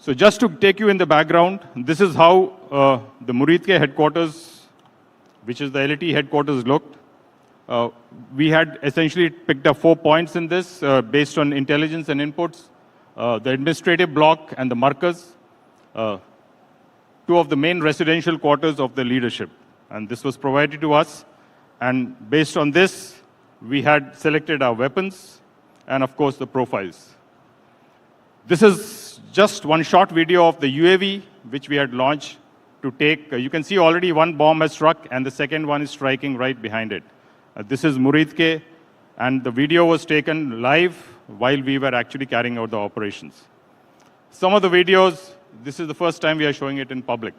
So just to take you in the background, this is how the Muridke headquarters, which is the LeT headquarters, looked. We had essentially picked up 4 points in this based on intelligence and inputs, the administrative block and the markers, 2 of the main residential quarters of the leadership. And this was provided to us. And based on this, we had selected our weapons and, of course, the profiles. This is just one short video of the UAV which we had launched to take. You can see already one bomb has struck and the second one is striking right behind it. This is Muridke, and the video was taken live while we were actually carrying out the operations. Some of the videos, this is the first time we are showing it in public.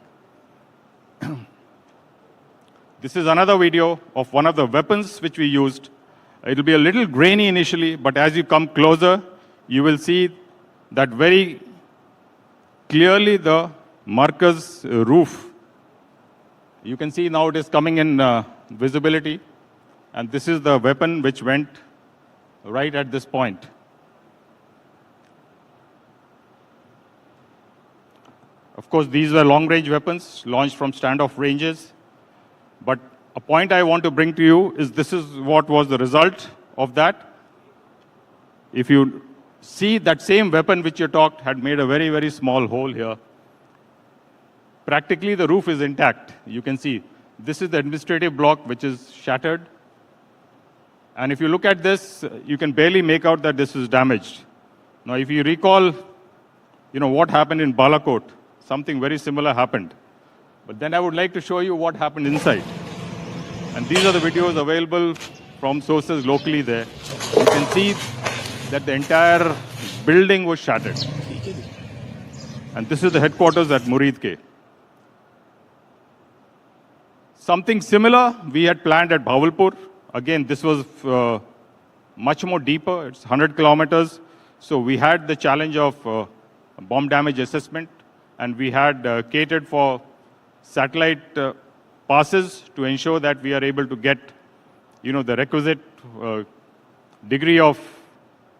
This is another video of one of the weapons which we used. It will be a little grainy initially, but as you come closer, you will see that very clearly the marker's roof. You can see now it is coming in visibility. And this is the weapon which went right at this point. Of course, these were long-range weapons launched from standoff ranges. But a point I want to bring to you is this is what was the result of that. If you see that same weapon which you talked had made a very, very small hole here. Practically, the roof is intact. You can see this is the administrative block which is shattered. And if you look at this, you can barely make out that this is damaged. Now, if you recall, what happened in Balakot, something very similar happened. But then I would like to show you what happened inside. And these are the videos available from sources locally there. You can see that the entire building was shattered. And this is the headquarters at Muridke. Something similar we had planned at Bhavalpur. Again, this was much more deeper. It's 100 kilometers. So we had the challenge of bomb damage assessment, and we had catered for satellite passes to ensure that we are able to get, the requisite degree of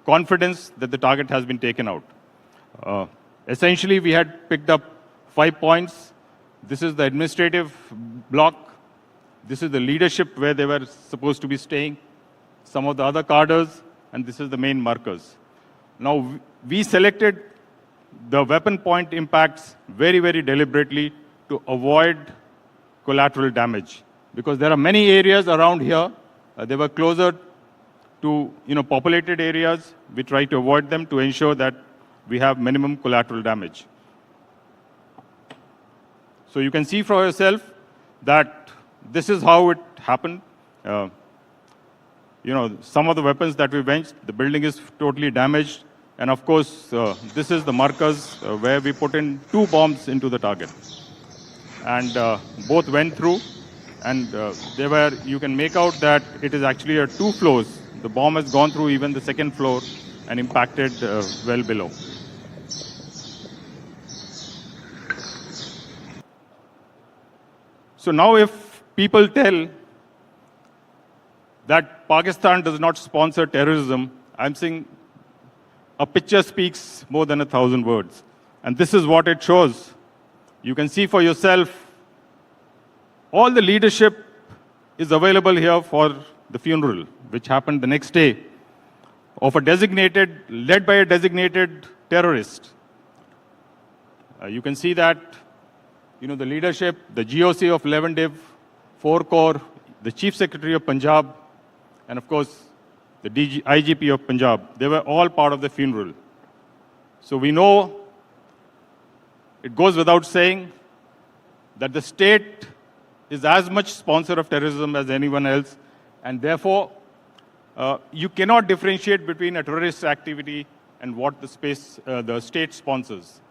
confidence that the target has been taken out. Essentially, we had picked up 5 points. This is the administrative block. This is the leadership where they were supposed to be staying, some of the other cadres, and this is the main markers. Now, we selected the weapon point impacts very, very deliberately to avoid collateral damage, because there are many areas around here. They were closer to populated areas. We try to avoid them to ensure that we have minimum collateral damage. So you can see for yourself that this is how it happened. Some of the weapons that we benched, the building is totally damaged. And of course, this is the markers where we put in 2 bombs into the target. And both went through. And you can make out that it is actually 2 floors. The bomb has gone through even the 2nd floor and impacted well below. So now if people tell that Pakistan does not sponsor terrorism, I'm saying a picture speaks more than 1,000 words. And this is what it shows. You can see for yourself, all the leadership is available here for the funeral, which happened the next day, of led by a designated terrorist. You can see that, the leadership, the GOC of 11 Div, 4 Corps, the Chief Secretary of Punjab, and of course, the IGP of Punjab, they were all part of the funeral. So we know, it goes without saying, that the state is as much sponsor of terrorism as anyone else, and therefore, you cannot differentiate between a terrorist activity and what the state sponsors.